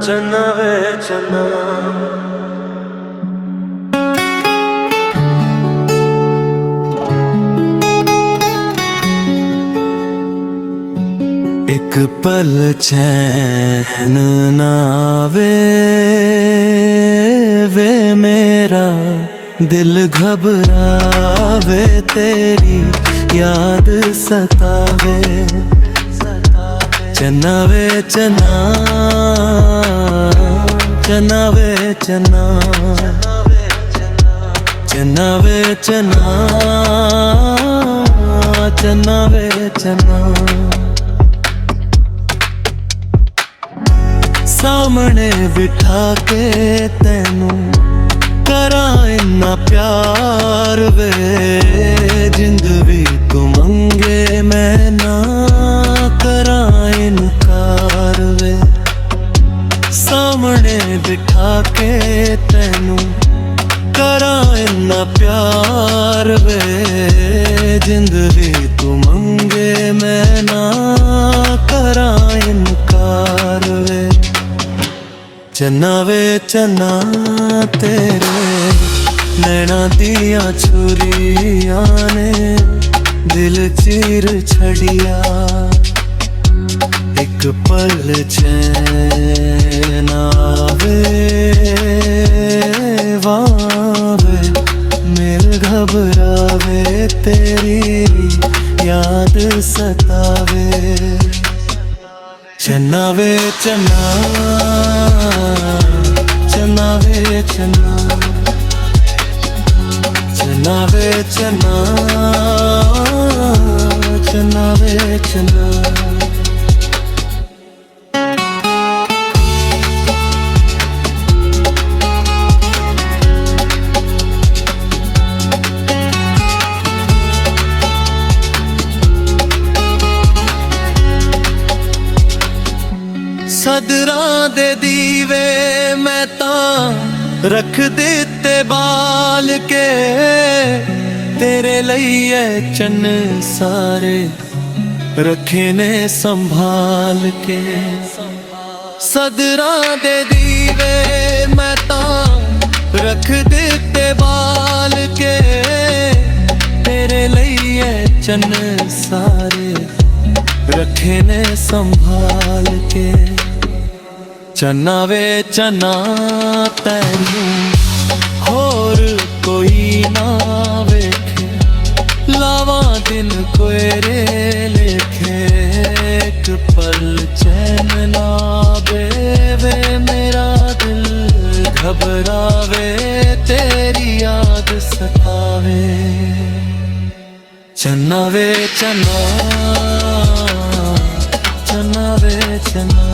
चन्ना वे चन्ना एक पल चैन ना आवे वे मेरा दिल घबरावे तेरी याद सतावे चन्ना वे चन्ना चन्ना वे चन्ना चन्ना वे चन्ना चन्ना वे चन्ना सामने बिठा के तेनू करा इन्ना प्यार वे जिंद भी तू मंगे मैं ना करा इनकार वे सामने बिठा के तेनू करा इन्ना प्यार वे जिंद भी तू मंगे मैं ना करा इनकार वे चन्ना वे चन्ना तेरे नैना दिया छुरिया ने दिल चीर छड़िया एक पल चैन आवे वावे मेरे घबरावे तेरी याद सतावे चन्ना वे चन्ना चन्ना वे चन्ना चन्ना वे चन्ना चन्ना वे चन्ना सदरां दे दीवे मैं तां रख दिते बाल के तेरे लिए चन्न सारे रखे ने संभाल के सदरां दे दीवे मैं तां रख दिते बाल के तेरे लिए चन्न सारे रखे ने संभाल के चन्ना वे चन्ना तैनू होर कोई ना वेखे लावा दिन कोयरे लेखे एक पल चैन ना वे मेरा दिल घबरावे तेरी याद सतावे चन्ना वे चन्ना चन्ना वे चन्ना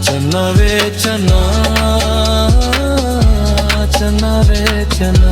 चन्ना वे चन्ना चन्ना वे चन्ना